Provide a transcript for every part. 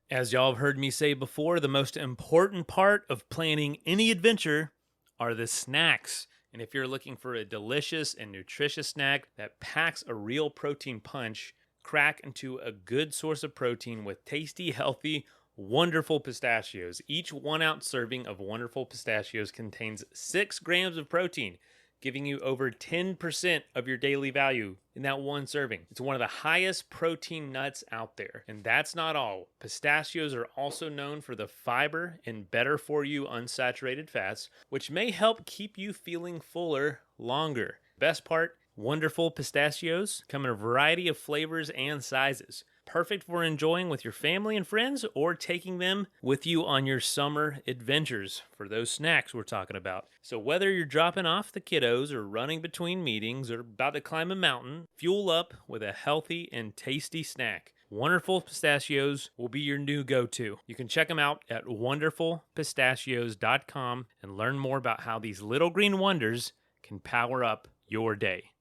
As y'all have heard me say before, the most important part of planning any adventure are the snacks. And if you're looking for a delicious and nutritious snack that packs a real protein punch, crack into a good source of protein with tasty, healthy, wonderful pistachios. Each 1 ounce serving of wonderful pistachios contains 6 grams of protein, giving you over 10% of your daily value in that one serving. It's one of the highest protein nuts out there. And that's not all. Pistachios are also known for the fiber and better for you unsaturated fats, which may help keep you feeling fuller longer. Best part, wonderful pistachios come in a variety of flavors and sizes. Perfect for enjoying with your family and friends or taking them with you on your summer adventures for those snacks we're talking about. So whether you're dropping off the kiddos or running between meetings or about to climb a mountain, fuel up with a healthy and tasty snack. Wonderful Pistachios will be your new go-to. You can check them out at wonderfulpistachios.com and learn more about how these little green wonders can power up your day.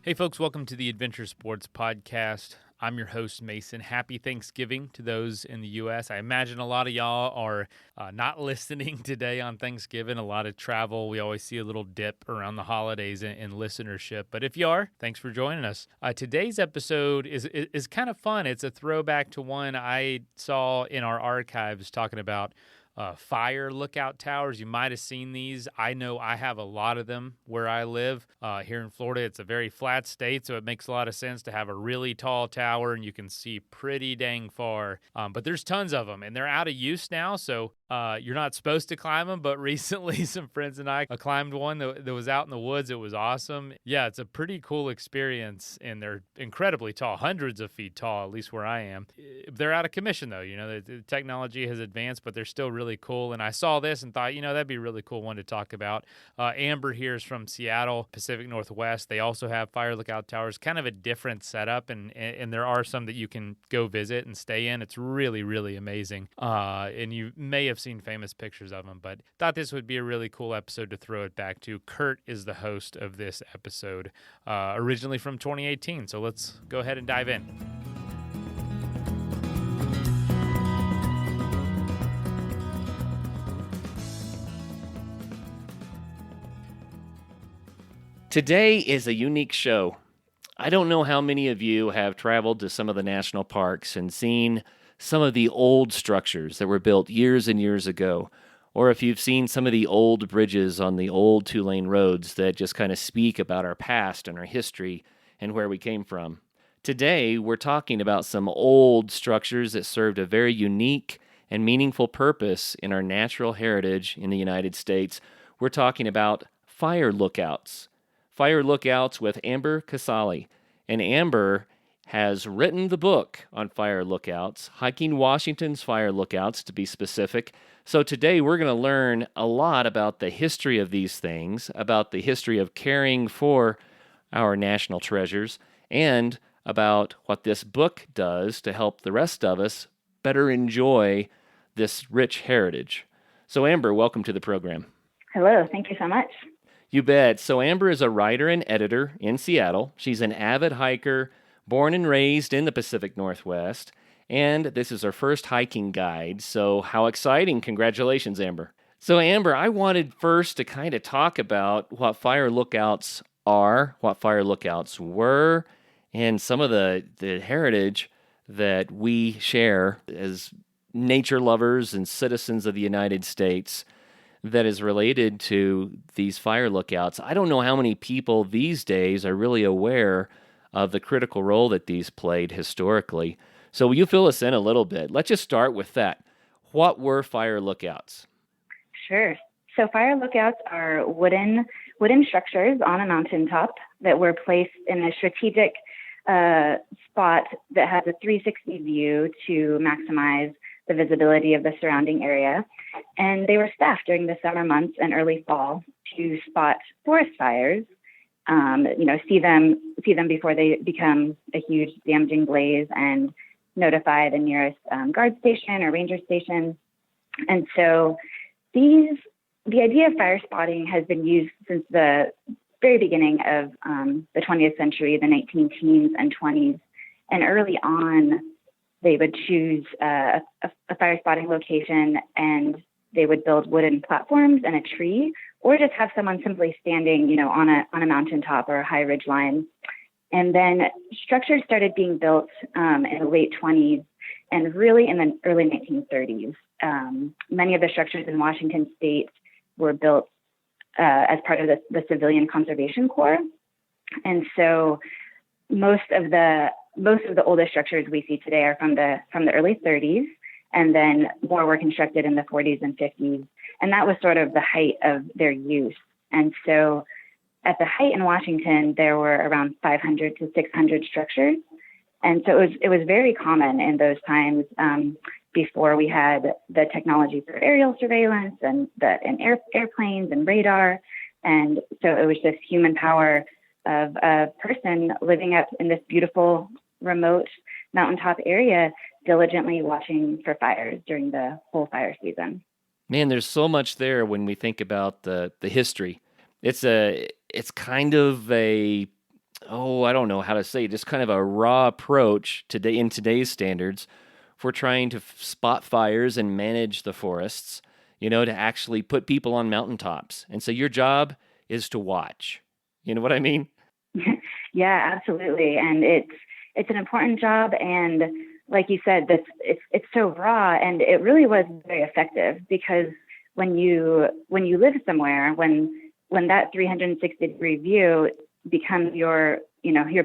Hey folks, welcome to the Adventure Sports Podcast. I'm your host, Mason. Happy Thanksgiving to those in the U.S. I imagine a lot of y'all are not listening today on Thanksgiving. A lot of travel. We always see a little dip around the holidays in listenership. But if you are, thanks for joining us. Today's episode is kind of fun. It's a throwback to one I saw in our archives talking about fire lookout towers. You might have seen these. I know I have a lot of them where I live. Here in Florida, it's a very flat state, so it makes a lot of sense to have a really tall tower and you can see pretty dang far. But there's tons of them, and they're out of use now, so you're not supposed to climb them. But recently, some friends and I climbed one that was out in the woods. It was awesome. Yeah, it's a pretty cool experience, and they're incredibly tall, hundreds of feet tall, at least where I am. They're out of commission, though. You know, the technology has advanced, but they're still really cool. And I saw this and thought, that'd be a really cool one to talk about. Amber here is from Seattle, Pacific Northwest. They also have fire lookout towers, kind of a different setup, and there are some that you can go visit and stay in. It's really, really amazing. And you may have seen famous pictures of them, but thought this would be a really cool episode to throw it back to. Curt is the host of this episode, originally from 2018. So let's go ahead and dive in. Today is a unique show. I don't know how many of you have traveled to some of the national parks and seen some of the old structures that were built years and years ago, or if you've seen some of the old bridges on the old two-lane roads that just kind of speak about our past and our history and where we came from. Today, we're talking about some old structures that served a very unique and meaningful purpose in our natural heritage in the United States. We're talking about fire lookouts. Fire Lookouts with Amber Casali. And Amber has written the book on fire lookouts, Hiking Washington's Fire Lookouts to be specific. So today we're going to learn a lot about the history of these things, about the history of caring for our national treasures, and about what this book does to help the rest of us better enjoy this rich heritage. So Amber, welcome to the program. Hello, thank you so much. You bet. So Amber is a writer and editor in Seattle. She's an avid hiker, born and raised in the Pacific Northwest, and this is her first hiking guide. So how exciting. Congratulations, Amber. So Amber, I wanted first to kind of talk about what fire lookouts are, what fire lookouts were, and some of the heritage that we share as nature lovers and citizens of the United States that is related to these fire lookouts. I don't know how many people these days are really aware of the critical role that these played historically. So will you fill us in a little bit? Let's just start with that. What were fire lookouts? Sure. So fire lookouts are wooden structures on a mountaintop that were placed in a strategic spot that has a 360 view to maximize the visibility of the surrounding area. And they were staffed during the summer months and early fall to spot forest fires see them before they become a huge damaging blaze and notify the nearest guard station or ranger station. And so the idea of fire spotting has been used since the very beginning of the 20th century, the 19 teens and 20s. And early on, they would choose a fire spotting location, and they would build wooden platforms and a tree, or just have someone simply standing, on a mountaintop or a high ridge line. And then structures started being built in the late 20s and really in the early 1930s. Many of the structures in Washington state were built as part of the Civilian Conservation Corps. And so most of the oldest structures we see today are from the early 30s, and then more were constructed in the 40s and 50s. And that was sort of the height of their use. And so at the height in Washington, there were around 500 to 600 structures. And so it was very common in those times, before we had the technology for aerial surveillance and airplanes and radar. And so it was just human power of a person living up in this beautiful, remote mountaintop area, diligently watching for fires during the whole fire season. Man, there's so much there when we think about the history. It's kind of I don't know how to say it, just kind of a raw approach today in today's standards for trying to spot fires and manage the forests, to actually put people on mountaintops. And so your job is to watch. You know what I mean? Yeah, absolutely. And it's an important job. And like you said, it's so raw, and it really was very effective, because when you live somewhere, when that 360-degree view becomes your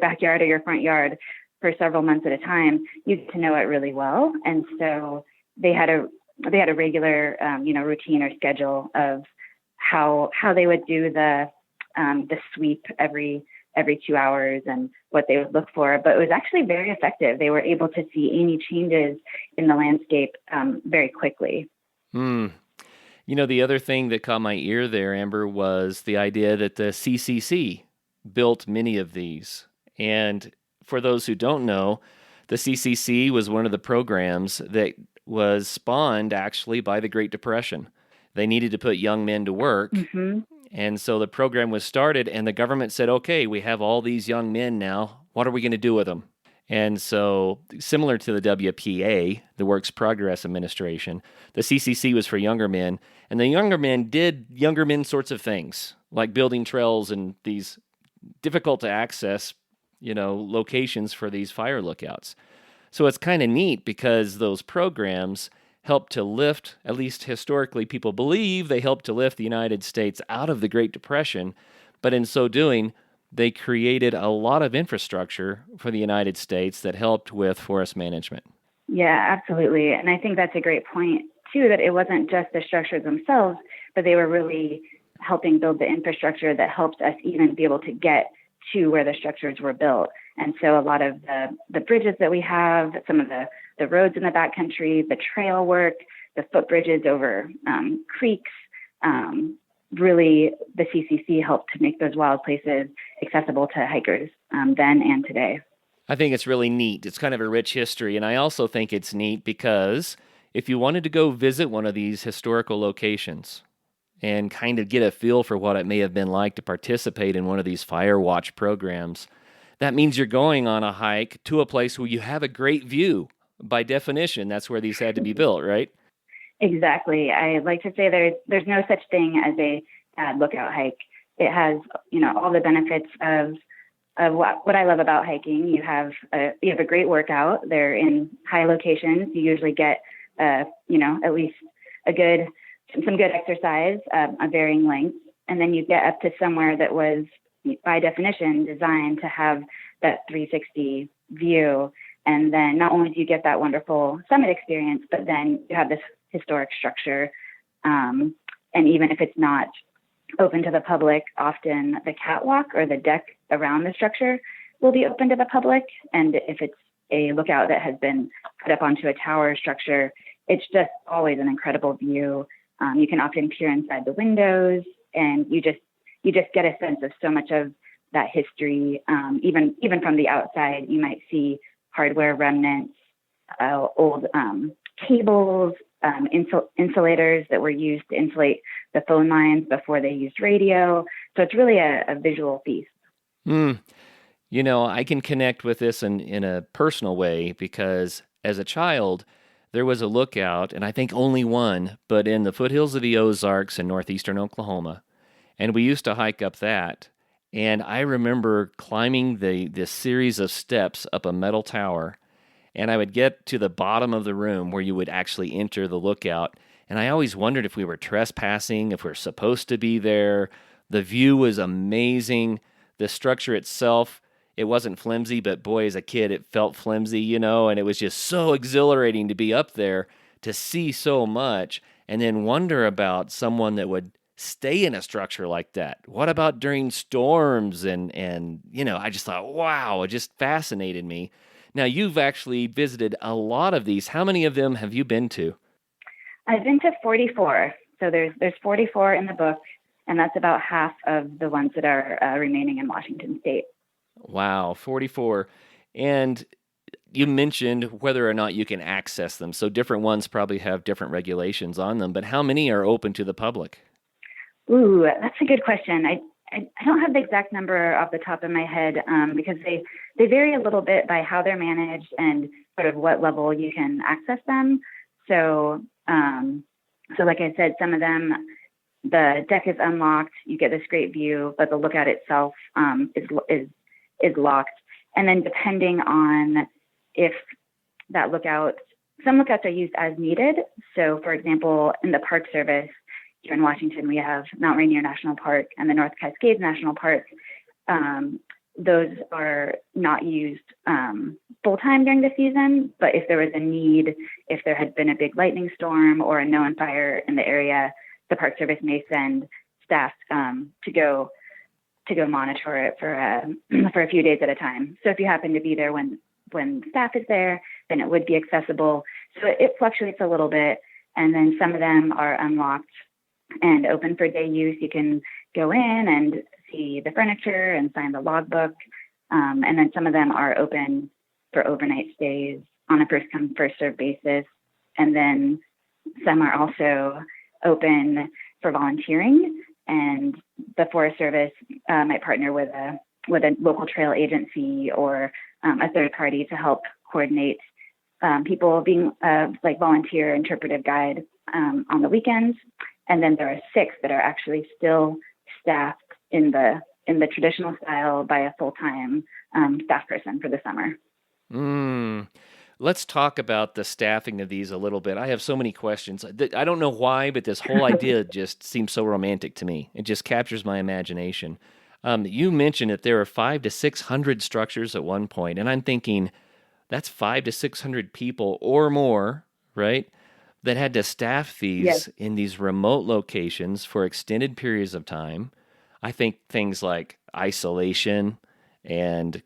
backyard or your front yard for several months at a time, you get to know it really well. And so they had a regular routine or schedule of how they would do the sweep every 2 hours and what they would look for. But it was actually very effective. They were able to see any changes in the landscape very quickly. The other thing that caught my ear there, Amber, was the idea that the CCC built many of these. And for those who don't know, the CCC was one of the programs that was spawned actually by the Great Depression. They needed to put young men to work. Mm-hmm. And so the program was started, and the government said, okay, we have all these young men now. What are we going to do with them? And so similar to the WPA, the Works Progress Administration, the CCC was for younger men. And the younger men did younger men sorts of things, like building trails and these difficult to access, locations for these fire lookouts. So it's kind of neat because those programs helped to lift, at least historically people believe, they helped to lift the United States out of the Great Depression. But in so doing, they created a lot of infrastructure for the United States that helped with forest management. Yeah, absolutely. And I think that's a great point, too, that it wasn't just the structures themselves, but they were really helping build the infrastructure that helped us even be able to get to where the structures were built. And so a lot of the bridges that we have, some of the roads in the backcountry, the trail work, the footbridges over creeks, really the CCC helped to make those wild places accessible to hikers then and today. I think it's really neat. It's kind of a rich history. And I also think it's neat because if you wanted to go visit one of these historical locations and kind of get a feel for what it may have been like to participate in one of these fire watch programs, that means you're going on a hike to a place where you have a great view. By definition, that's where these had to be built, right? Exactly. I like to say there's no such thing as a bad lookout hike. It has, all the benefits of what I love about hiking. You have a great workout. They're in high locations. You usually get, at least some good exercise of varying lengths. And then you get up to somewhere that was, by definition, designed to have that 360 view. And then not only do you get that wonderful summit experience, but then you have this historic structure. And even if it's not open to the public, often the catwalk or the deck around the structure will be open to the public. And if it's a lookout that has been put up onto a tower structure, it's just always an incredible view. You can often peer inside the windows, and you just get a sense of so much of that history. Even from the outside, you might see hardware remnants, old cables, insulators that were used to insulate the phone lines before they used radio. So it's really a visual feast. You know, I can connect with this in a personal way because as a child, there was a lookout, and I think only one, but in the foothills of the Ozarks in northeastern Oklahoma. And we used to hike up that. And I remember climbing this series of steps up a metal tower, and I would get to the bottom of the room where you would actually enter the lookout. And I always wondered if we were trespassing, if we're supposed to be there. The view was amazing. The structure itself, it wasn't flimsy, but boy, as a kid, it felt flimsy, you know, and it was just so exhilarating to be up there to see so much and then wonder about someone that would stay in a structure like that. What about during storms? And you know, I just thought, wow, it just fascinated me. Now, you've actually visited a lot of these. How many of them have you been to? I've been to 44. So there's 44 in the book, and that's about half of the ones that are remaining in Washington State. Wow, 44. And you mentioned whether or not you can access them. So different ones probably have different regulations on them, but how many are open to the public? Ooh, that's a good question. I don't have the exact number off the top of my head because they vary a little bit by how they're managed and sort of what level you can access them. So like I said, some of them, the deck is unlocked. You get this great view, but the lookout itself is locked. And then depending on if that lookout, some lookouts are used as needed. So for example, in the Park Service here in Washington, we have Mount Rainier National Park and the North Cascades National Park. Those are not used full-time during the season, but if there was a need, if there had been a big lightning storm or a known fire in the area, the Park Service may send staff to go monitor it for a few days at a time. So if you happen to be there when staff is there, then it would be accessible. So it fluctuates a little bit, and then some of them are unlocked and open for day use. You can go in and see the furniture and sign the logbook, and then some of them are open for overnight stays on a first-come, first-served basis, and then some are also open for volunteering. And the Forest Service might partner with a local trail agency or a third party to help coordinate people being like volunteer interpretive guide on the weekends. And then there are 6 that are actually still staffed in the traditional style by a full-time staff person for the summer. Let's talk about the staffing of these a little bit. I have so many questions. I don't know why, but this whole idea just seems so romantic to me. It just captures my imagination. You mentioned that there are 500 to 600 structures at one point, and I'm thinking that's 500 to 600 people or more, right, that had to staff these in these remote locations for extended periods of time. I think things like isolation and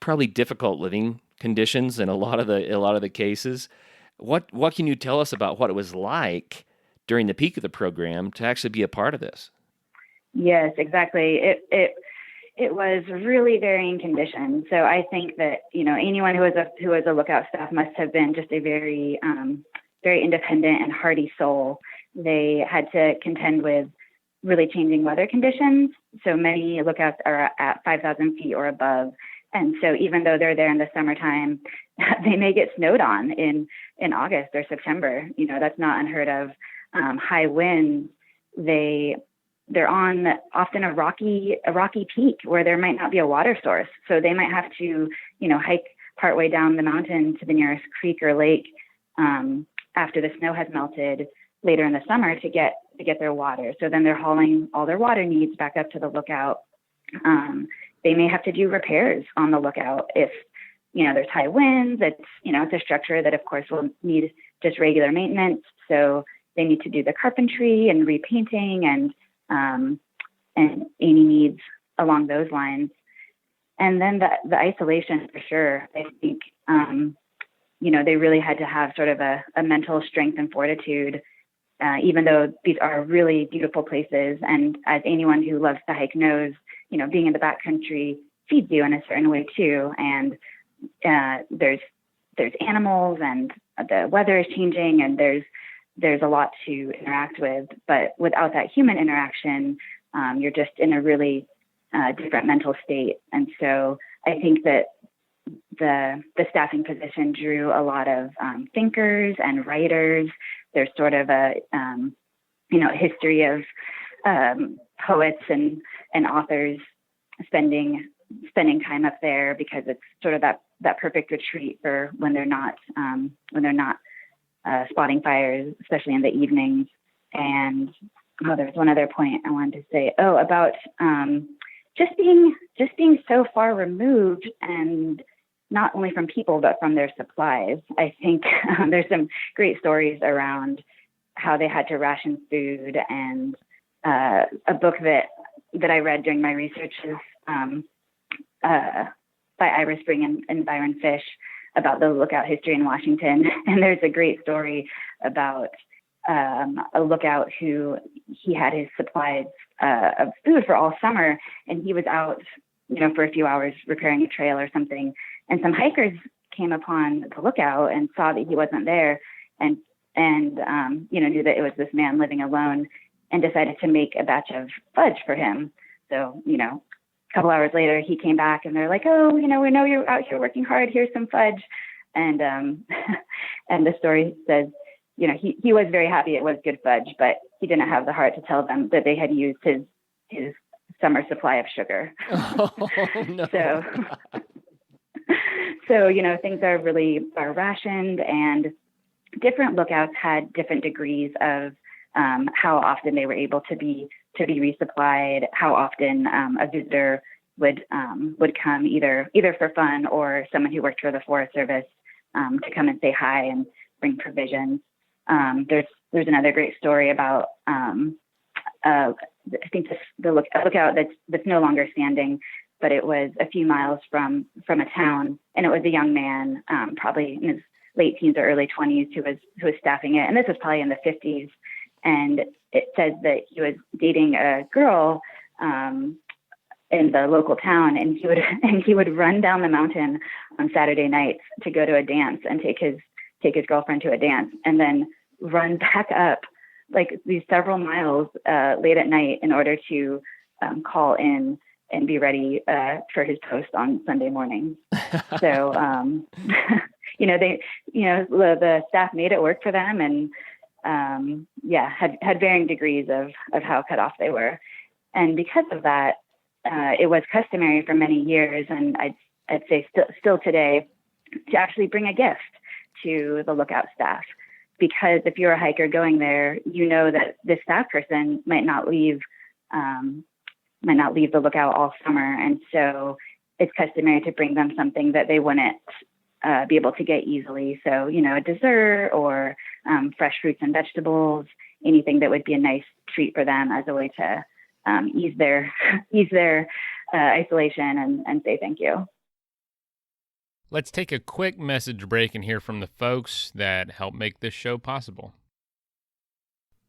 probably difficult living conditions in a lot of the cases. What can you tell us about what it was like during the peak of the program to actually be a part of this? Yes, exactly. It was really varying conditions. So I think that anyone who was a lookout staff must have been just a very very independent and hardy soul. They had to contend with really changing weather conditions. So many lookouts are at 5,000 feet or above. And so even though they're there in the summertime, they may get snowed on in August or September. That's not unheard of. High winds, they're on often a rocky peak where there might not be a water source. So they might have to, hike partway down the mountain to the nearest creek or lake after the snow has melted later in the summer to get their water. So then they're hauling all their water needs back up to the lookout. They may have to do repairs on the lookout if, there's high winds. It's a structure that of course will need just regular maintenance. So they need to do the carpentry and repainting and any needs along those lines. And then the isolation for sure. I think, they really had to have sort of a mental strength and fortitude, even though these are really beautiful places. And as anyone who loves to hike knows, being in the backcountry feeds you in a certain way too. And there's animals, and the weather is changing, and there's a lot to interact with. But without that human interaction, you're just in a really different mental state. And so I think that the staffing position drew a lot of thinkers and writers. There's sort of a history of poets and authors spending time up there, because it's sort of that perfect retreat for when they're not spotting fires, especially in the evenings. And there's one other point I wanted to say. About just being so far removed, and not only from people but from their supplies. I think there's some great stories around how they had to ration food, and a book that I read during my research is by Ira Spring and Byron Fish about the lookout history in Washington. And there's a great story about a lookout who he had his supplies of food for all summer, and he was out, for a few hours repairing a trail or something. And some hikers came upon the lookout and saw that he wasn't there, and knew that it was this man living alone, and decided to make a batch of fudge for him. So, a couple hours later, he came back, and they're like, we know you're out here working hard. Here's some fudge. And and the story says, he was very happy it was good fudge, but he didn't have the heart to tell them that they had used his summer supply of sugar. Oh, no. So, things are rationed, and different lookouts had different degrees of how often they were able to be resupplied, how often a visitor would come either for fun, or someone who worked for the Forest Service to come and say hi and bring provisions. There's another great story about I think the lookout that's no longer standing, but it was a few miles from a town, and it was a young man, probably in his late teens or early 20s, who was staffing it. And this was probably in the 50s. And it says that he was dating a girl in the local town, and he would run down the mountain on Saturday nights to go to a dance and take his girlfriend to a dance, and then run back up like these several miles late at night in order to call in and be ready for his post on Sunday morning. So, the staff made it work for them, and had varying degrees of how cut off they were. And because of that, it was customary for many years, and I'd say still today, to actually bring a gift to the lookout staff. Because if you're a hiker going there, that this staff person might not leave the lookout all summer. And so it's customary to bring them something that they wouldn't be able to get easily. So, a dessert or fresh fruits and vegetables, anything that would be a nice treat for them as a way to ease their isolation and say thank you. Let's take a quick message break and hear from the folks that help make this show possible.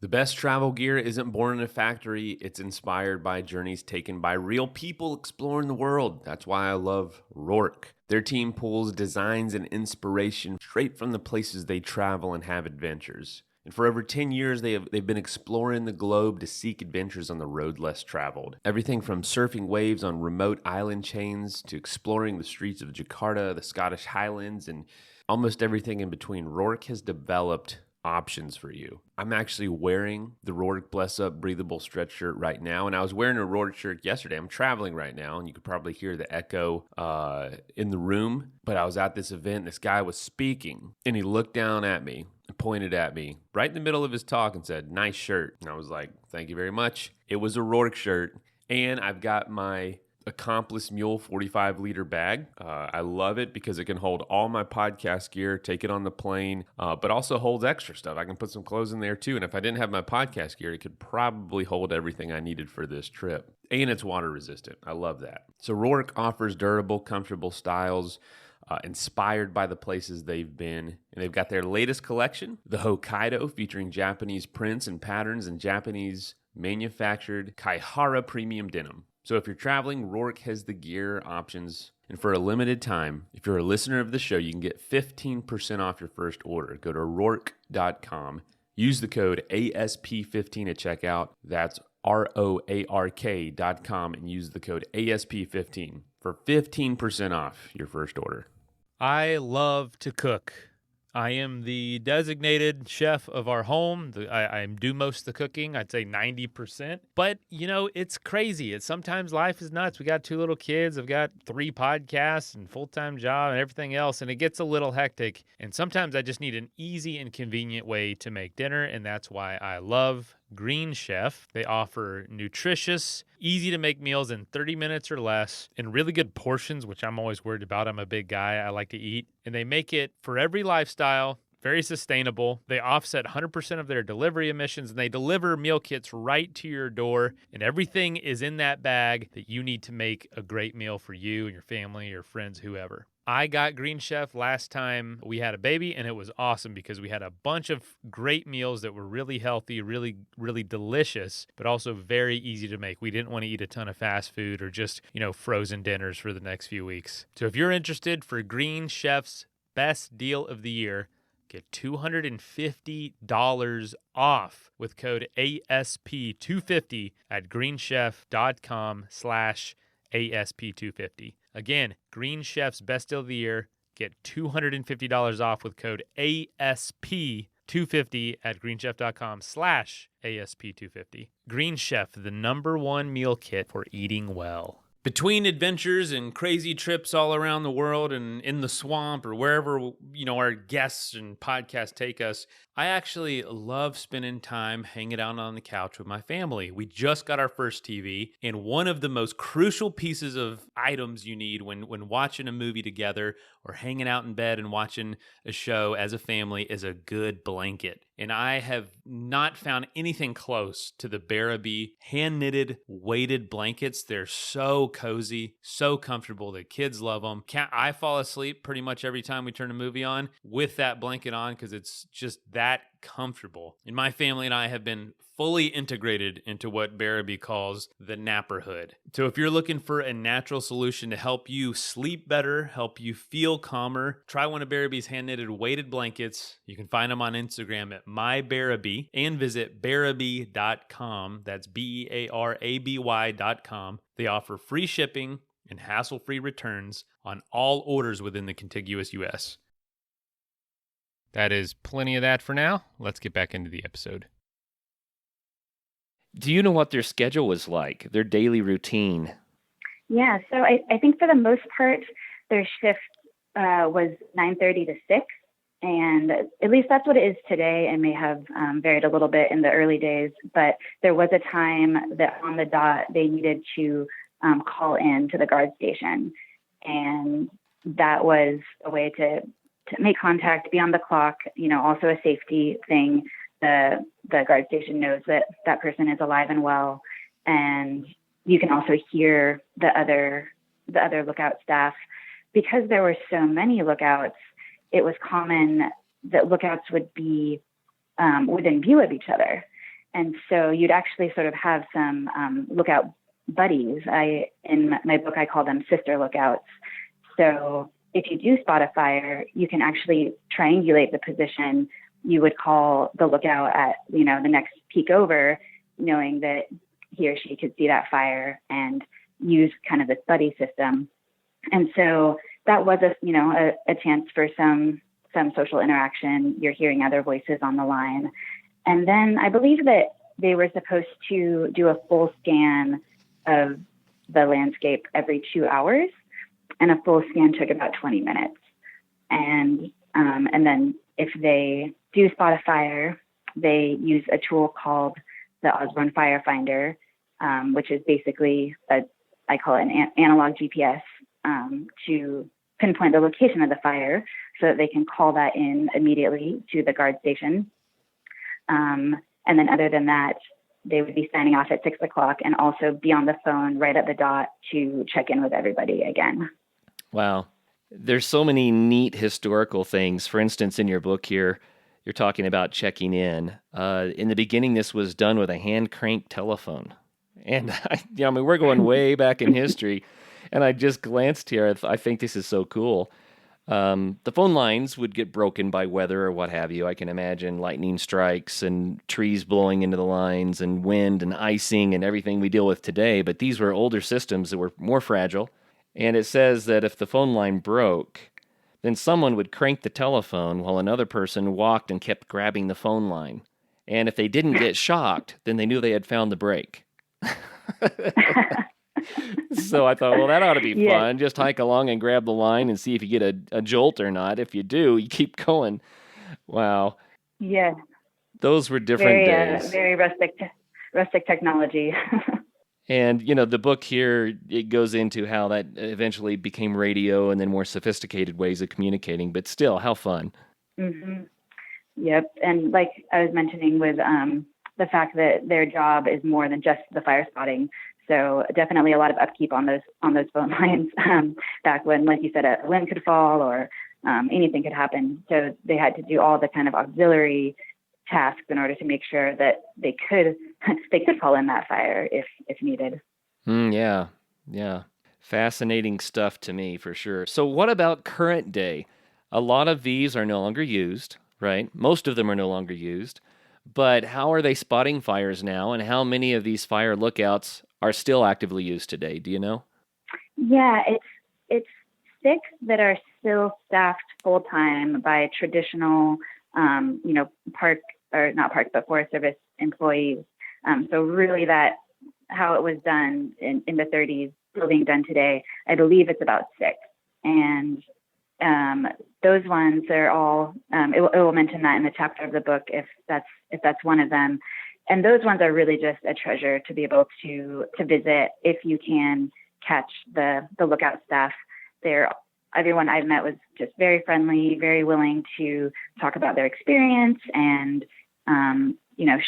The best travel gear isn't born in a factory. It's inspired by journeys taken by real people exploring the world. That's why I love Rourke. Their team pulls designs and inspiration straight from the places they travel and have adventures. And for over 10 years, they've been exploring the globe to seek adventures on the road less traveled. Everything from surfing waves on remote island chains to exploring the streets of Jakarta, the Scottish Highlands, and almost everything in between. Rourke has developed options for you. I'm actually wearing the Rourke Bless Up breathable stretch shirt right now, and I was wearing a Rourke shirt yesterday. I'm traveling right now, and you could probably hear the echo in the room, but I was at this event. This guy was speaking, and he looked down at me and pointed at me right in the middle of his talk and said, "Nice shirt." And I was like, "Thank you very much." It was a Rourke shirt, and I've got my Accomplice Mule 45-liter bag. I love it because it can hold all my podcast gear, take it on the plane, but also holds extra stuff. I can put some clothes in there too, and if I didn't have my podcast gear, it could probably hold everything I needed for this trip. And it's water resistant. I love that. So Rourke offers durable, comfortable styles inspired by the places they've been. And they've got their latest collection, the Hokkaido, featuring Japanese prints and patterns and Japanese manufactured Kaihara premium denim. So if you're traveling, Rourke has the gear options. And for a limited time, if you're a listener of the show, you can get 15% off your first order. Go to Rourke.com. Use the code ASP15 at checkout. That's ROARK.com and use the code ASP15 for 15% off your first order. I love to cook. I am the designated chef of our home. I do most of the cooking. I'd say 90%. But, it's crazy. Sometimes life is nuts. We got 2 little kids. I've got 3 podcasts and full-time job and everything else. And it gets a little hectic. And sometimes I just need an easy and convenient way to make dinner. And that's why I love Green Chef. They offer nutritious, easy to make meals in 30 minutes or less in really good portions, which I'm always worried about. I'm a big guy. I like to eat. And they make it for every lifestyle, very sustainable. They offset 100% of their delivery emissions, and they deliver meal kits right to your door. And everything is in that bag that you need to make a great meal for you and your family, your friends, whoever. I got Green Chef last time we had a baby, and it was awesome because we had a bunch of great meals that were really healthy, really, really delicious, but also very easy to make. We didn't want to eat a ton of fast food or just, frozen dinners for the next few weeks. So if you're interested for Green Chef's best deal of the year, get $250 off with code ASP250 at greenchef.com/ASP250. Again, Green Chef's best deal of the year. Get $250 off with code ASP250 at greenchef.com/ASP250. Green Chef, the #1 meal kit for eating well. Between adventures and crazy trips all around the world and in the swamp or wherever, our guests and podcasts take us, I actually love spending time hanging out on the couch with my family. We just got our first TV, and one of the most crucial pieces of items you need when watching a movie together or hanging out in bed and watching a show as a family is a good blanket. And I have not found anything close to the Barabee hand-knitted weighted blankets. They're so cozy, so comfortable. The kids love them. I fall asleep pretty much every time we turn a movie on with that blanket on because it's just that comfortable. And my family and I have been fully integrated into what Barabee calls the napperhood. So if you're looking for a natural solution to help you sleep better, help you feel calmer, try one of Barabee's hand-knitted weighted blankets. You can find them on Instagram at mybarabee and visit barabee.com. That's BEARABY.com. They offer free shipping and hassle-free returns on all orders within the contiguous U.S. That is plenty of that for now. Let's get back into the episode. Do you know what their schedule was like, their daily routine? Yeah, so I think for the most part, their shift was 9:30 to 6, and at least that's what it is today, and may have varied a little bit in the early days, but there was a time that on the dot they needed to call in to the guard station, and that was a way to make contact, be on the clock, also a safety thing. The guard station knows that that person is alive and well, and you can also hear the other lookout staff. Because there were so many lookouts, it was common that lookouts would be within view of each other, and so you'd actually sort of have some lookout buddies. In my book I call them sister lookouts. So if you do spot a fire, you can actually triangulate the position. You would call the lookout at, the next peak over, knowing that he or she could see that fire and use kind of this buddy system. And so that was a chance for some social interaction. You're hearing other voices on the line. And then I believe that they were supposed to do a full scan of the landscape every 2 hours, and a full scan took about 20 minutes. And then if they do spot a fire, they use a tool called the Osborne Firefinder, which is basically I call it an analog GPS, to pinpoint the location of the fire so that they can call that in immediately to the guard station. And then other than that, they would be signing off at 6 o'clock and also be on the phone right at the dot to check in with everybody again. Wow. There's so many neat historical things. For instance, in your book here, you're talking about checking in. In the beginning, this was done with a hand-cranked telephone. And I mean, we're going way back in history. And I just glanced here. I think this is so cool. The phone lines would get broken by weather or what have you. I can imagine lightning strikes and trees blowing into the lines and wind and icing and everything we deal with today. But these were older systems that were more fragile. And it says that if the phone line broke, then someone would crank the telephone while another person walked and kept grabbing the phone line. And if they didn't get shocked, then they knew they had found the break. So I thought, well, that ought to be fun. Just hike along and grab the line and see if you get a jolt or not. If you do, you keep going. Wow. Yeah. Those were different days. Very rustic technology. And, the book here, it goes into how that eventually became radio and then more sophisticated ways of communicating. But still, how fun. Mm-hmm. Yep. And like I was mentioning with the fact that their job is more than just the fire spotting. So definitely a lot of upkeep on those phone lines back when, like you said, a limb could fall or anything could happen. So they had to do all the kind of auxiliary tasks in order to make sure that they could call in that fire if needed. Yeah. Fascinating stuff to me for sure. So what about current day? A lot of these are no longer used, right? Most of them are no longer used. But how are they spotting fires now, and how many of these fire lookouts are still actively used today? Do you know? Yeah, it's 6 that are still staffed full time by traditional, park or not park, but Forest Service employees. So really, that how it was done in the 30s, still being done today. I believe it's about 6, and those ones are all. It will mention that in the chapter of the book if that's one of them. And those ones are really just a treasure to be able to visit if you can catch the lookout staff. Everyone I've met was just very friendly, very willing to talk about their experience and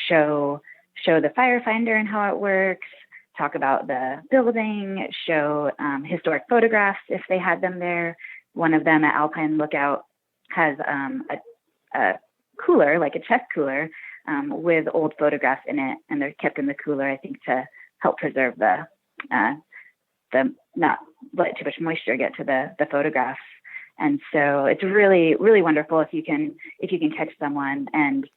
show the firefinder and how it works, talk about the building, show historic photographs if they had them there. One of them at Alpine Lookout has a cooler, like a chest cooler, with old photographs in it, and they're kept in the cooler, I think, to help preserve the not let too much moisture get to the photographs. And so it's really, really wonderful if you can catch someone. And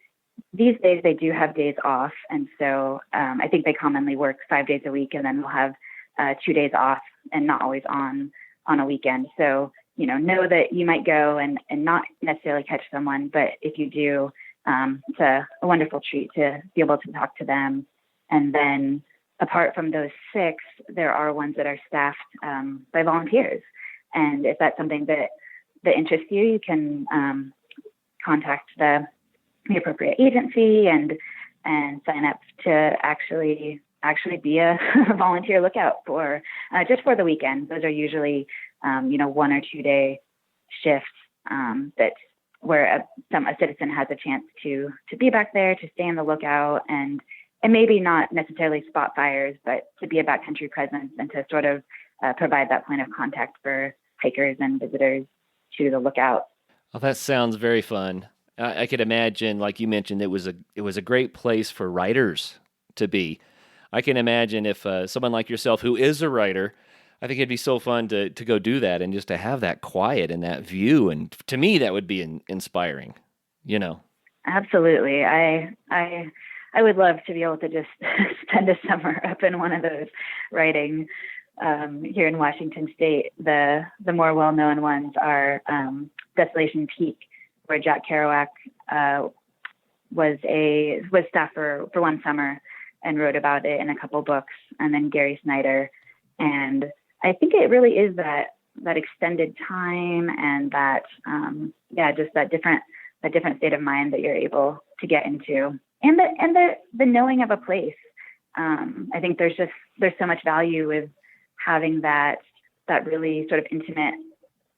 these days they do have days off, and so I think they commonly work 5 days a week, and then we'll have 2 days off, and not always on a weekend. So know that you might go and not necessarily catch someone, but if you do, it's a wonderful treat to be able to talk to them. And then apart from those 6, there are ones that are staffed by volunteers. And if that's something that interests you, you can contact the appropriate agency and sign up to actually be a volunteer lookout for just for the weekend. Those are usually 1 or 2 day shifts that where a citizen has a chance to be back there, to stay on the lookout, and maybe not necessarily spot fires, but to be a backcountry presence and to sort of provide that point of contact for hikers and visitors to the lookout. Well, that sounds very fun. I could imagine, like you mentioned, it was a great place for writers to be. I can imagine if someone like yourself, who is a writer, I think it'd be so fun to go do that and just to have that quiet and that view. And to me, that would be inspiring, Absolutely. I would love to be able to just spend a summer up in one of those writing here in Washington State. The more well-known ones are Desolation Peak, where Jack Kerouac was staff for one summer and wrote about it in a couple books, and then Gary Snyder. And I think it really is that extended time and that just that different state of mind that you're able to get into, and the knowing of a place. I think there's so much value with having that really sort of intimate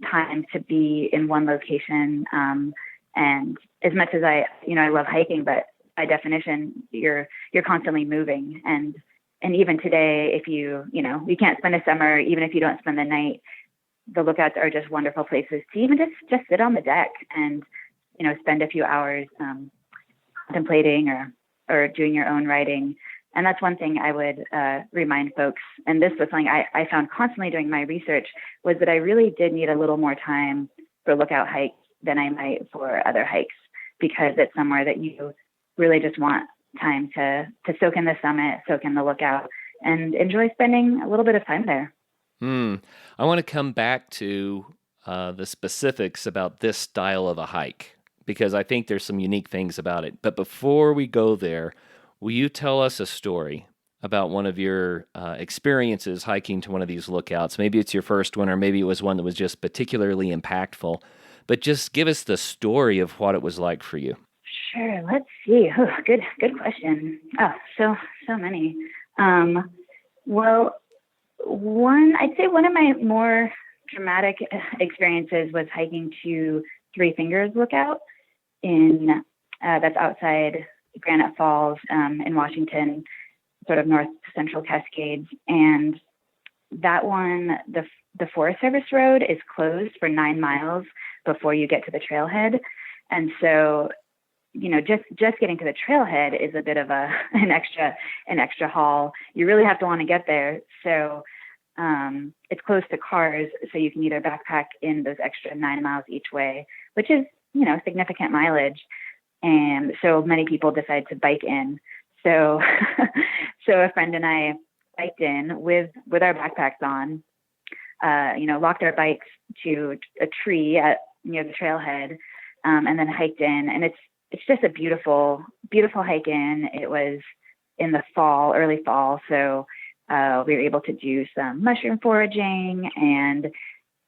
time to be in one location. And as much as I love hiking, but by definition, you're constantly moving. And even today, if you can't spend a summer, even if you don't spend the night, the lookouts are just wonderful places to even just sit on the deck and, spend a few hours contemplating or doing your own writing. And that's one thing I would remind folks. And this was something I found constantly doing my research, was that I really did need a little more time for lookout hikes than I might for other hikes, because it's somewhere that you really just want time to soak in the summit, soak in the lookout, and enjoy spending a little bit of time there. I want to come back to the specifics about this style of a hike, because I think there's some unique things about it. But before we go there, will you tell us a story about one of your experiences hiking to one of these lookouts? Maybe it's your first one, or maybe it was one that was just particularly impactful. But just give us the story of what it was like for you. Sure. Let's see. Oh, good question. Oh, so many. Well, I'd say one of my more dramatic experiences was hiking to Three Fingers Lookout that's outside Granite Falls in Washington, sort of north central Cascades. And that one, the Forest Service road is closed for 9 miles before you get to the trailhead. And so, just getting to the trailhead is a bit of an extra haul. You really have to want to get there. So it's close to cars, so you can either backpack in those extra 9 miles each way, which is, significant mileage. And so many people decide to bike in. So, a friend and I biked in with our backpacks on, locked our bikes to a tree near the trailhead, and then hiked in. And it's just a beautiful, beautiful hike in. It was in the fall, early fall. So we were able to do some mushroom foraging, and it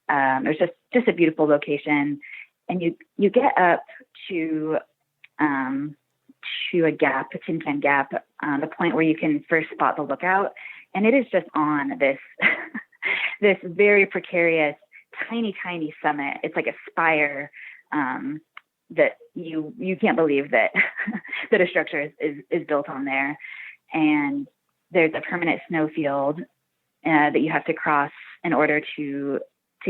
was just a beautiful location. And you get up to a gap, a tin can gap, the point where you can first spot the lookout. And it is just on this, this very precarious, tiny summit. It's like a spire that you can't believe that that a structure is built on there. And there's a permanent snowfield that you have to cross in order to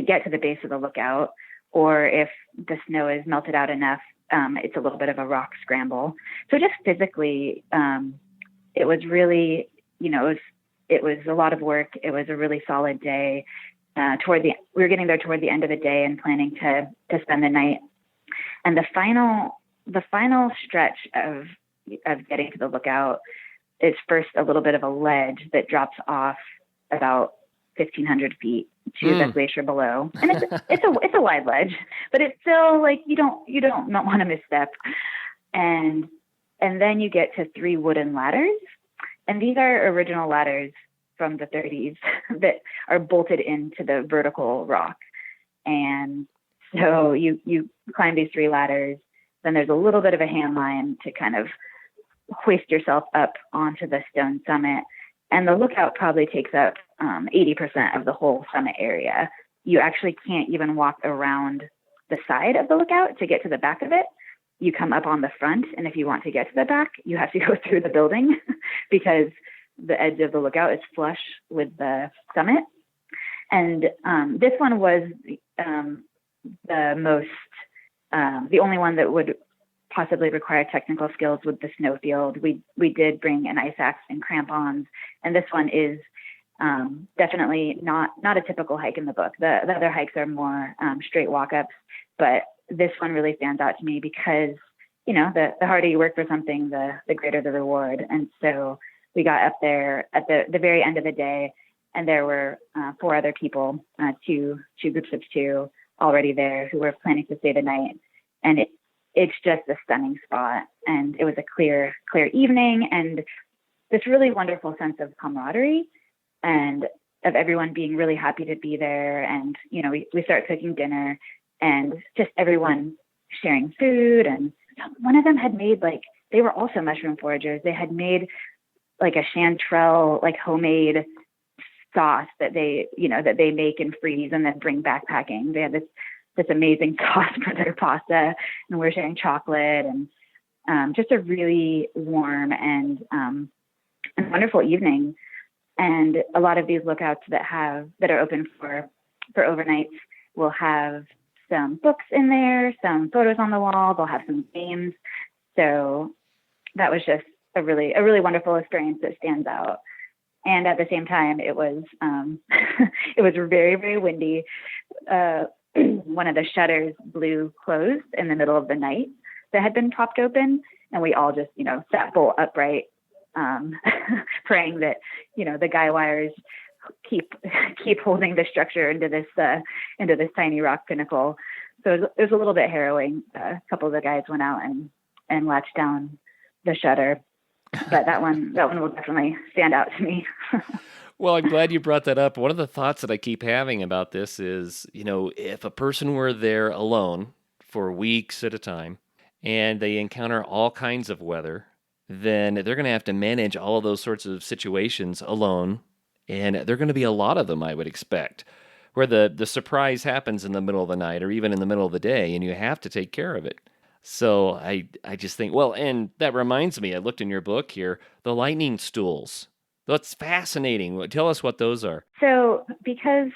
get to the base of the lookout. Or if the snow is melted out enough, it's a little bit of a rock scramble. So just physically, it was really, it was a lot of work. It was a really solid day. We were getting there toward the end of the day and planning to spend the night. And the final stretch of getting to the lookout is first a little bit of a ledge that drops off about 1,500 feet to the glacier below. And it's a wide ledge, but it's still like you don't want to misstep. And then you get to 3 wooden ladders. And these are original ladders from the 30s that are bolted into the vertical rock. And so you climb these 3 ladders. Then there's a little bit of a hand line to kind of hoist yourself up onto the stone summit. And the lookout probably takes up 80% of the whole summit area. You actually can't even walk around the side of the lookout to get to the back of it. You come up on the front, and if you want to get to the back, you have to go through the building because the edge of the lookout is flush with the summit. And this one was the only one that would possibly require technical skills with the snowfield. We did bring an ice axe and crampons, and this one is definitely not a typical hike in the book. The other hikes are more straight walk-ups, but this one really stands out to me because, the harder you work for something, the greater the reward. And so we got up there at the very end of the day, and there were 4 other people, two groups of 2 already there who were planning to stay the night. And it's just a stunning spot. And it was a clear evening, and this really wonderful sense of camaraderie and of everyone being really happy to be there. And, we start cooking dinner and just everyone sharing food. And one of them had made they were also mushroom foragers. They had made a chanterelle, homemade sauce that they make and freeze and then bring backpacking. They had this amazing sauce for their pasta, and we're sharing chocolate, and just a really warm and wonderful evening. And a lot of these lookouts that are open for overnights will have some books in there, some photos on the wall. They'll have some games. So that was just a really wonderful experience that stands out. And at the same time, it was it was very, very windy. One of the shutters blew closed in the middle of the night that had been propped open, and we all just, sat bolt upright, praying that, the guy wires keep holding the structure into this tiny rock pinnacle. So it was a little bit harrowing. A couple of the guys went out and latched down the shutter, but that one will definitely stand out to me. Well, I'm glad you brought that up. One of the thoughts that I keep having about this is, if a person were there alone for weeks at a time and they encounter all kinds of weather, then they're going to have to manage all of those sorts of situations alone. And there are going to be a lot of them, I would expect, where the surprise happens in the middle of the night or even in the middle of the day, and you have to take care of it. So I just think, well, and that reminds me, I looked in your book here, the lightning stools. That's fascinating. Tell us what those are. So because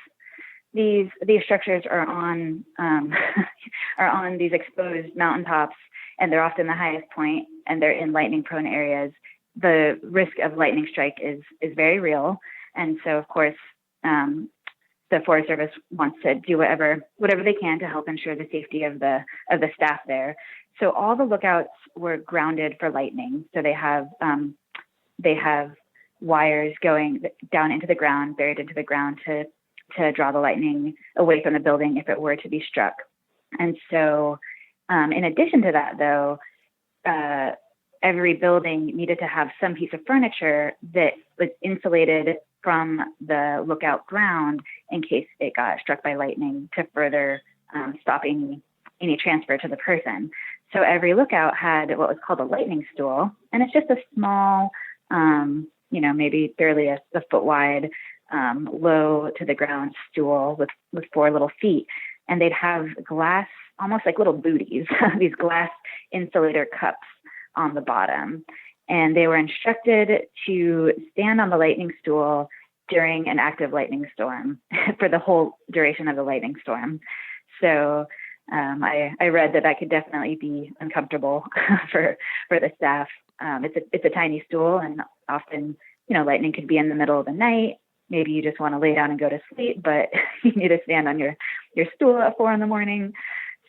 these structures are on are on these exposed mountaintops, and they're often the highest point, and they're in lightning prone areas, the risk of lightning strike is very real. And so, of course, the Forest Service wants to do whatever they can to help ensure the safety of the staff there. So all the lookouts were grounded for lightning. So they have wires going down into the ground, buried into the ground to draw the lightning away from the building if it were to be struck. And so, in addition to that, though, every building needed to have some piece of furniture that was insulated from the lookout ground in case it got struck by lightning to further stop any transfer to the person. So every lookout had what was called a lightning stool, and it's just a small, maybe barely a foot wide, low to the ground stool with 4 little feet. And they'd have glass, almost like little booties, these glass insulator cups on the bottom. And they were instructed to stand on the lightning stool during an active lightning storm for the whole duration of the lightning storm. So I read that could definitely be uncomfortable for the staff. It's a tiny stool, and often, lightning could be in the middle of the night. Maybe you just want to lay down and go to sleep, but you need to stand on your stool at 4 a.m.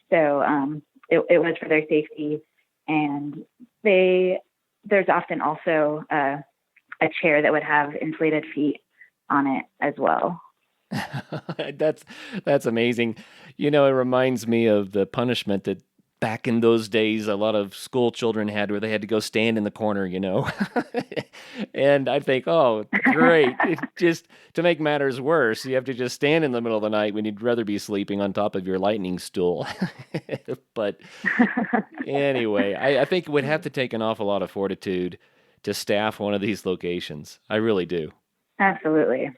So it was for their safety. And there's often also a chair that would have inflated feet on it as well. That's amazing. It reminds me of the punishment that back in those days a lot of school children had, where they had to go stand in the corner, And I think, oh, great. Just to make matters worse, you have to just stand in the middle of the night when you'd rather be sleeping on top of your lightning stool. But anyway, I think it would have to take an awful lot of fortitude to staff one of these locations. I really do. Absolutely.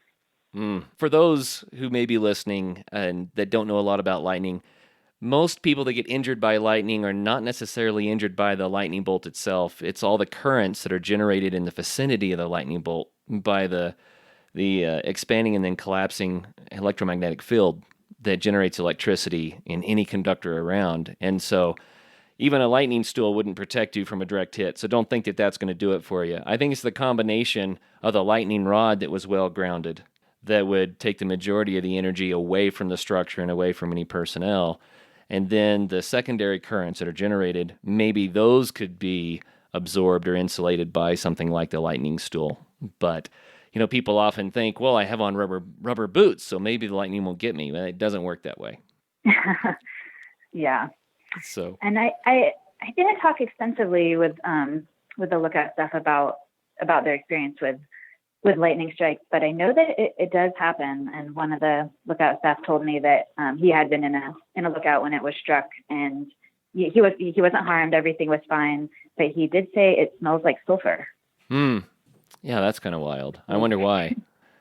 For those who may be listening and that don't know a lot about lightning, most people that get injured by lightning are not necessarily injured by the lightning bolt itself. It's all the currents that are generated in the vicinity of the lightning bolt by the expanding and then collapsing electromagnetic field that generates electricity in any conductor around. And so even a lightning stool wouldn't protect you from a direct hit. So don't think that that's going to do it for you. I think it's the combination of the lightning rod that was well grounded that would take the majority of the energy away from the structure and away from any personnel. And then the secondary currents that are generated, maybe those could be absorbed or insulated by something like the lightning stool. But, people often think, well, I have on rubber boots, so maybe the lightning won't get me. But it doesn't work that way. Yeah. So. And I didn't talk extensively with the lookout staff about their experience with lightning strikes, but I know that it does happen. And one of the lookout staff told me that he had been in a lookout when it was struck, and he wasn't harmed. Everything was fine, but he did say it smells like sulfur. Yeah, that's kind of wild. I wonder why.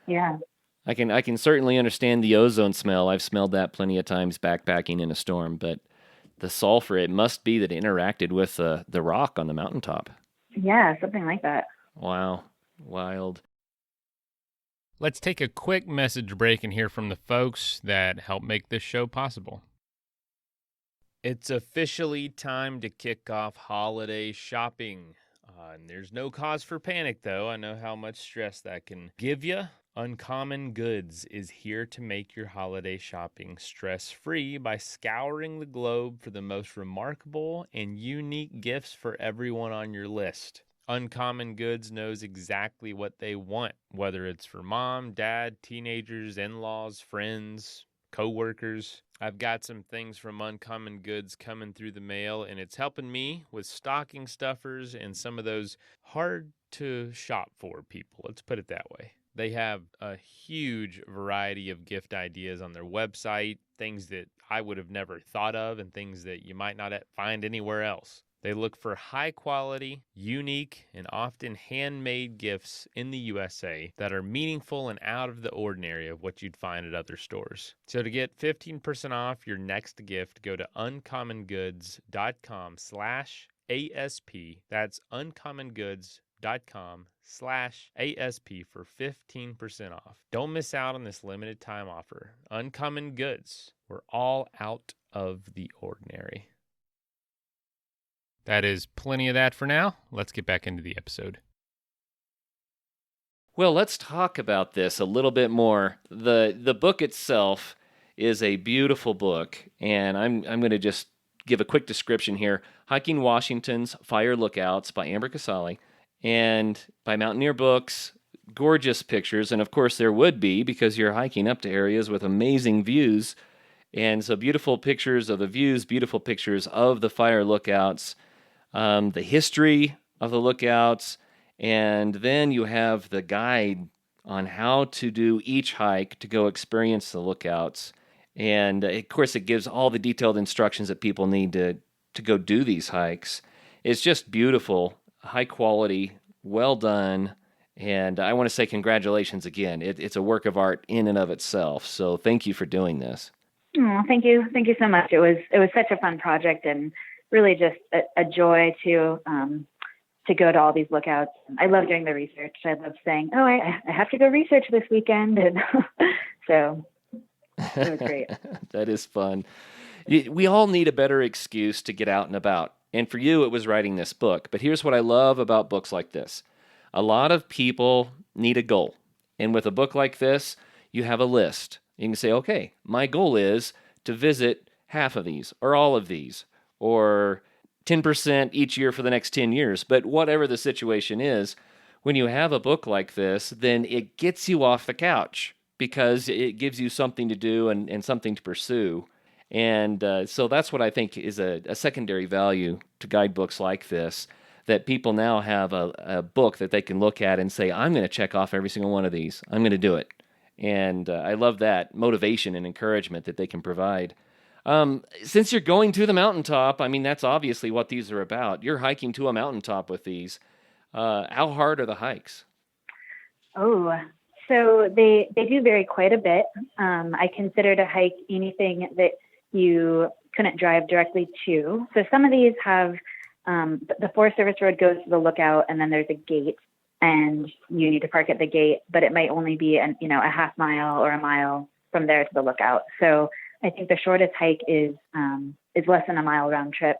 Yeah. I can certainly understand the ozone smell. I've smelled that plenty of times backpacking in a storm, but the sulfur, it must be that it interacted with the rock on the mountaintop. Yeah, something like that. Wow. Wild. Let's take a quick message break and hear from the folks that help make this show possible. It's officially time to kick off holiday shopping. And there's no cause for panic, though. I know how much stress that can give you. Uncommon Goods is here to make your holiday shopping stress-free by scouring the globe for the most remarkable and unique gifts for everyone on your list. Uncommon Goods knows exactly what they want, whether it's for mom, dad, teenagers, in-laws, friends, co-workers. I've got some things from Uncommon Goods coming through the mail, and it's helping me with stocking stuffers and some of those hard to shop for people. Let's put it that way. They have a huge variety of gift ideas on their website, things that I would have never thought of and things that you might not find anywhere else. They look for high quality, unique, and often handmade gifts in the USA that are meaningful and out of the ordinary of what you'd find at other stores. So to get 15% off your next gift, go to uncommongoods.com/ASP. That's uncommongoods.com/ASP for 15% off. Don't miss out on this limited time offer. Uncommon Goods. We're all out of the ordinary. That is plenty of that for now. Let's get back into the episode. Well, let's talk about this a little bit more. The book itself is a beautiful book, and I'm going to just give a quick description here. Hiking Washington's Fire Lookouts by Amber Casali, and by Mountaineer Books, gorgeous pictures, and of course there would be because you're hiking up to areas with amazing views, and so beautiful pictures of the views, beautiful pictures of the fire lookouts, the history of the lookouts, and then you have the guide on how to do each hike to go experience the lookouts. And of course, it gives all the detailed instructions that people need to go do these hikes. It's just beautiful, high quality, well done. And I want to say congratulations again. It's a work of art in and of itself. So thank you for doing this. Oh, thank you. Thank you so much. It was such a fun project and really just a joy to go to all these lookouts. I love doing the research. I love saying, oh, I have to go research this weekend. And so it was great. That is fun. We all need a better excuse to get out and about. And for you, it was writing this book. But here's what I love about books like this. A lot of people need a goal. And with a book like this, you have a list. You can say, okay, my goal is to visit half of these or all of these, or 10% each year for the next 10 years. But whatever the situation is, when you have a book like this, then it gets you off the couch because it gives you something to do and something to pursue. And so that's what I think is a secondary value to guidebooks like this, that people now have a book that they can look at and say, I'm going to check off every single one of these. I'm going to do it. And I love that motivation and encouragement that they can provide. Since you're going to the mountaintop, I mean, that's obviously what these are about. You're hiking to a mountaintop with these. How hard are the hikes? Oh, so they do vary quite a bit. I consider to hike anything that you couldn't drive directly to. So some of these have, the Forest Service Road goes to the lookout and then there's a gate and you need to park at the gate, but it might only be a half mile or a mile from there to the lookout. So I think the shortest hike is less than a mile round trip.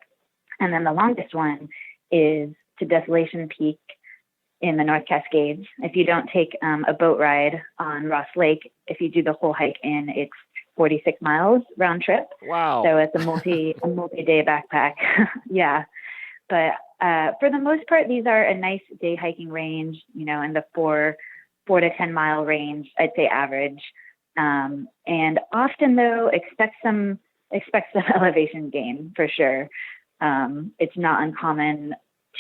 And then the longest one is to Desolation Peak in the North Cascades. If you don't take a boat ride on Ross Lake, if you do the whole hike in, it's 46 miles round trip. Wow. So it's a multi-day backpack. Yeah. But for the most part, these are a nice day hiking range, in the 4 to 10 mile range, I'd say average. And often though, expect some elevation gain for sure. It's not uncommon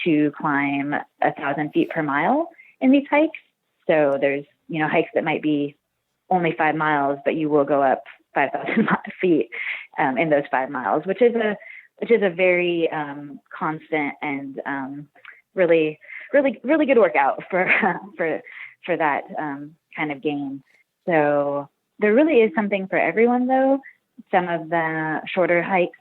to climb 1,000 feet per mile in these hikes. So there's, hikes that might be only 5 miles, but you will go up 5,000 feet in those 5 miles, which is a very constant and really good workout for that kind of gain. So there really is something for everyone, though. Some of the shorter hikes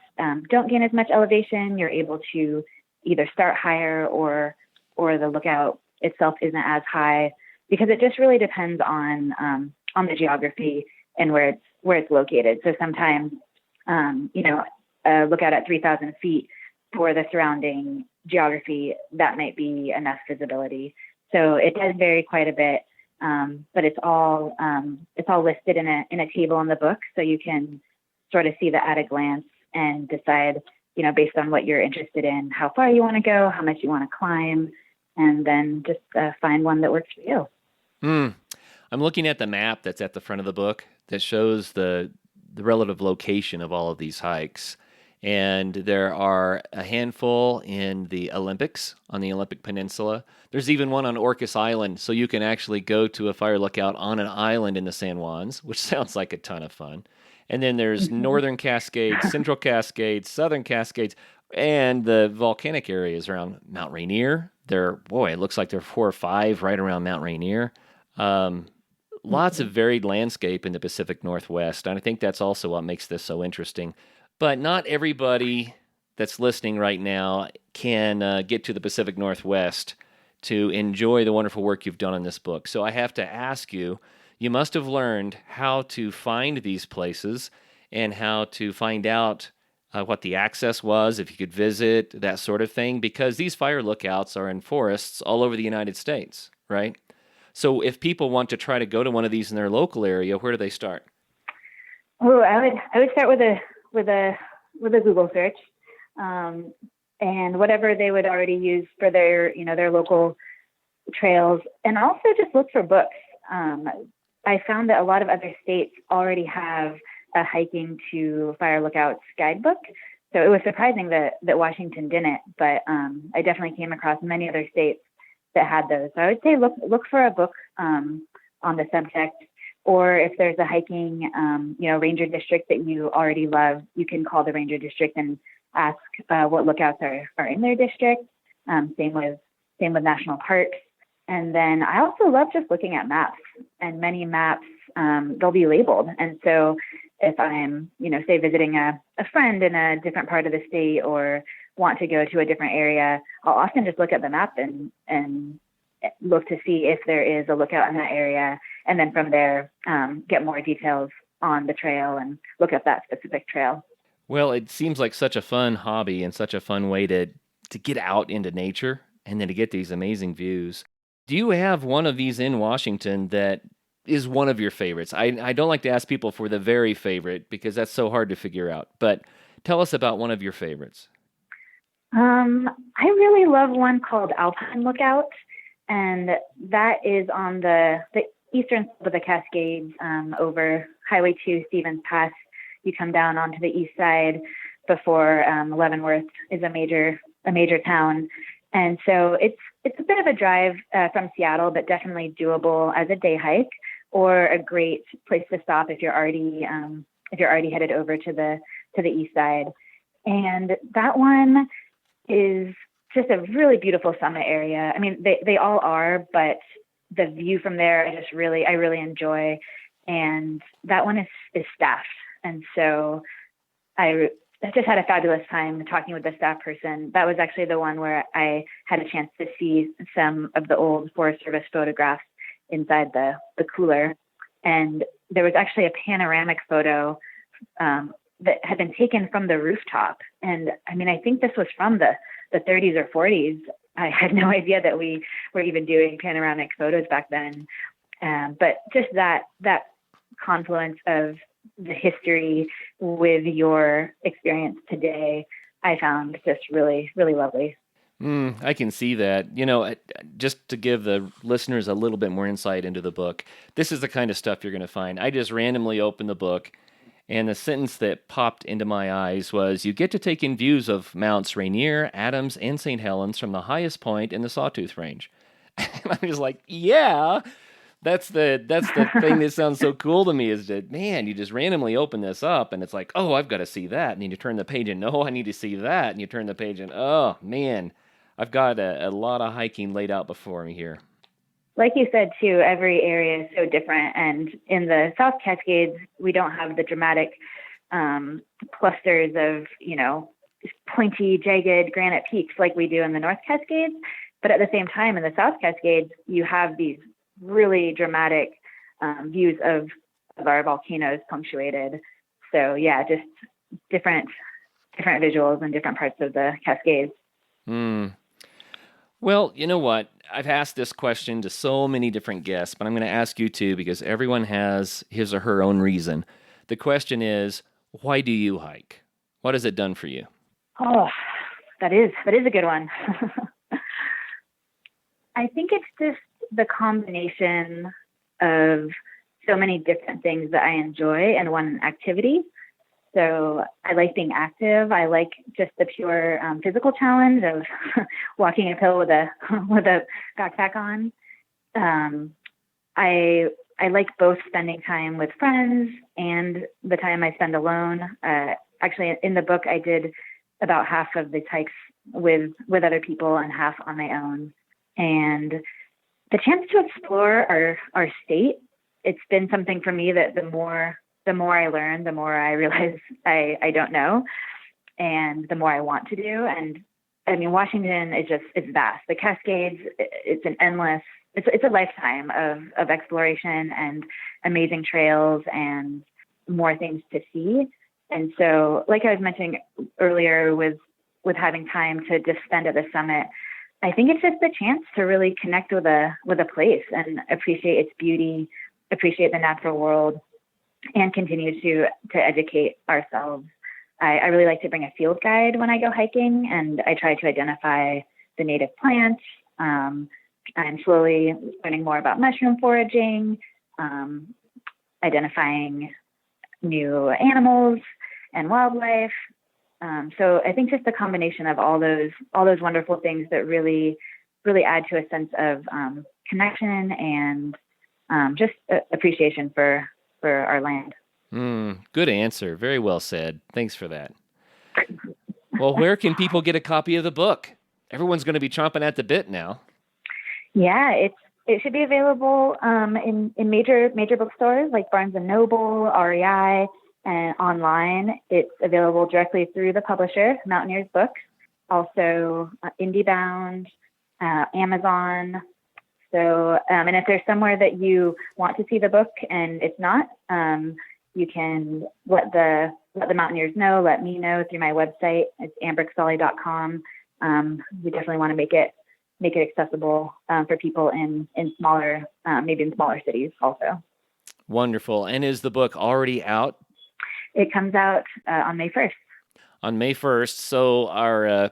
don't gain as much elevation. You're able to either start higher or the lookout itself isn't as high, because it just really depends on the geography and where it's located. So sometimes, a lookout at 3,000 feet for the surrounding geography, that might be enough visibility. So it does vary quite a bit, but it's all listed in a table in the book, so you can sort of see that at a glance and decide, based on what you're interested in, how far you want to go, how much you want to climb, and then just find one that works for you. I'm looking at the map that's at the front of the book that shows the relative location of all of these hikes. And there are a handful in the Olympics, on the Olympic Peninsula. There's even one on Orcas Island, so you can actually go to a fire lookout on an island in the San Juans, which sounds like a ton of fun. And then there's Northern Cascades, Central Cascades, Southern Cascades, and the volcanic areas around Mount Rainier. It looks like there are 4 or 5 right around Mount Rainier. Lots of varied landscape in the Pacific Northwest, and I think that's also what makes this so interesting. But not everybody that's listening right now can get to the Pacific Northwest to enjoy the wonderful work you've done on this book. So I have to ask you, you must have learned how to find these places and how to find out what the access was, if you could visit, that sort of thing, because these fire lookouts are in forests all over the United States, right? So if people want to try to go to one of these in their local area, where do they start? Oh, I would start with a Google search, and whatever they would already use for their local trails, and also just look for books. I found that a lot of other states already have a hiking to fire lookouts guidebook, so it was surprising that Washington didn't. But I definitely came across many other states that had those. So I would say look for a book on the subject, or if there's a hiking, ranger district that you already love, you can call the ranger district and ask what lookouts are in their district. Same with national parks. And then I also love just looking at maps, and many maps, they'll be labeled. And so if I'm, say visiting a friend in a different part of the state or want to go to a different area, I'll often just look at the map and look to see if there is a lookout in that area. And then from there, get more details on the trail and look at that specific trail. Well, it seems like such a fun hobby and such a fun way to get out into nature and then to get these amazing views. Do you have one of these in Washington that is one of your favorites? I don't like to ask people for the very favorite because that's so hard to figure out. But tell us about one of your favorites. I really love one called Alpine Lookout, and that is on the eastern slope of the Cascades, over Highway 2, Stevens Pass. You come down onto the east side before Leavenworth is a major town, and so it's a bit of a drive from Seattle, but definitely doable as a day hike, or a great place to stop if you're already headed over to the east side. And that one is just a really beautiful summit area. I mean, they all are, but the view from there, I really enjoy. And that one is staffed. And so I just had a fabulous time talking with the staff person. That was actually the one where I had a chance to see some of the old Forest Service photographs inside the cooler. And there was actually a panoramic photo that had been taken from the rooftop. And I mean, I think this was from the 30s or 40s. I had no idea that we were even doing panoramic photos back then. But just that confluence of the history with your experience today, I found just really, really lovely. I can see that. Just to give the listeners a little bit more insight into the book, this is the kind of stuff you're going to find. I just randomly opened the book, and the sentence that popped into my eyes was, "You get to take in views of Mounts Rainier, Adams, and St. Helens from the highest point in the Sawtooth Range." And I'm just like, yeah, that's the thing that sounds so cool to me, is that, man, you just randomly open this up, and it's like, oh, I've got to see that. And you turn the page, and no, I need to see that. And you turn the page, and oh, man, I've got a lot of hiking laid out before me here. Like you said, too, every area is so different. And in the South Cascades, we don't have the dramatic clusters of, pointy, jagged granite peaks like we do in the North Cascades. But at the same time, in the South Cascades, you have these really dramatic views of our volcanoes punctuated. So, yeah, just different visuals in different parts of the Cascades. Well, you know what? I've asked this question to so many different guests, but I'm going to ask you too because everyone has his or her own reason. The question is, why do you hike? What has it done for you? Oh, that is a good one. I think it's just the combination of so many different things that I enjoy in one activity. So I like being active. I like just the pure physical challenge of walking uphill with a backpack on. I like both spending time with friends and the time I spend alone. Actually, in the book, I did about half of the hikes with other people and half on my own. And the chance to explore our state, it's been something for me that the more I learn, the more I realize I don't know, and the more I want to do. And I mean, Washington is it's vast. The Cascades, it's a lifetime of exploration and amazing trails and more things to see. And so, like I was mentioning earlier, with having time to just spend at the summit, I think it's just the chance to really connect with a place and appreciate its beauty, appreciate the natural world, and continue to educate ourselves. I really like to bring a field guide when I go hiking, and I try to identify the native plants. I'm slowly learning more about mushroom foraging, identifying new animals and wildlife. So I think just the combination of all those wonderful things that really, really add to a sense of connection and just appreciation for our land. Good answer. Very well said. Thanks for that. Well, where can people get a copy of the book? Everyone's going to be chomping at the bit now. Yeah, it should be available in major bookstores like Barnes & Noble, REI, and online. It's available directly through the publisher, Mountaineers Books, also IndieBound, Amazon. So, and if there's somewhere that you want to see the book and it's not, you can let the Mountaineers know, let me know through my website. It's ambercasali.com. We definitely want to make it accessible for people in smaller, maybe in smaller cities also. Wonderful. And is the book already out? It comes out on May 1st. On May 1st. So our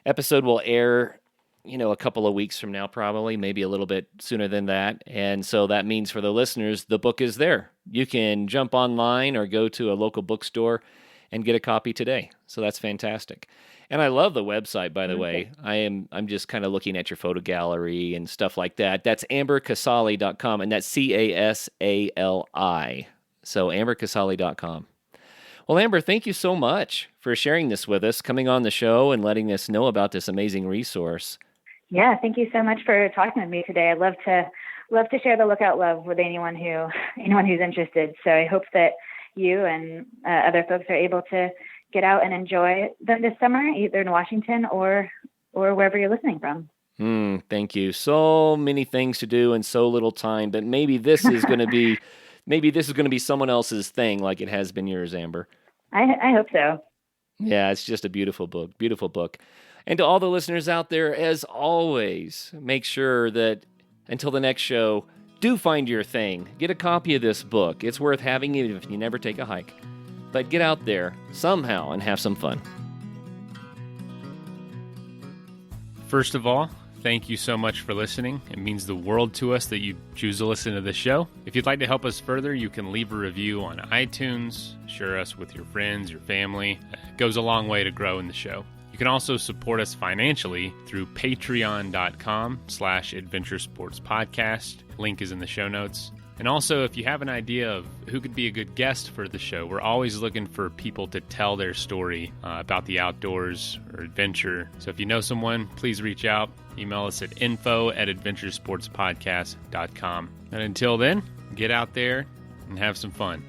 episode will air, a couple of weeks from now, probably, maybe a little bit sooner than that. And so that means for the listeners, the book is there. You can jump online or go to a local bookstore and get a copy today. So that's fantastic. And I love the website, by the way. I'm just kind of looking at your photo gallery and stuff like that. That's ambercasali.com, and that's CASALI. So ambercasali.com. Well, Amber, thank you so much for sharing this with us, coming on the show and letting us know about this amazing resource. Yeah, thank you so much for talking with me today. I'd love to share the Lookout Love with anyone who's interested. So I hope that you and other folks are able to get out and enjoy them this summer, either in Washington or wherever you're listening from. Thank you. So many things to do and so little time, but maybe this is going to be someone else's thing, like it has been yours, Amber. I hope so. Yeah, it's just a beautiful book. Beautiful book. And to all the listeners out there, as always, make sure that until the next show, do find your thing. Get a copy of this book. It's worth having even if you never take a hike. But get out there somehow and have some fun. First of all, thank you so much for listening. It means the world to us that you choose to listen to this show. If you'd like to help us further, you can leave a review on iTunes, share us with your friends, your family. It goes a long way to grow in the show. You can also support us financially through patreon.com/adventuresportspodcast. Link is in the show notes. And also, if you have an idea of who could be a good guest for the show, we're always looking for people to tell their story about the outdoors or adventure. So if you know someone, please reach out. Email us at info@adventuresportspodcast.com. And until then, get out there and have some fun.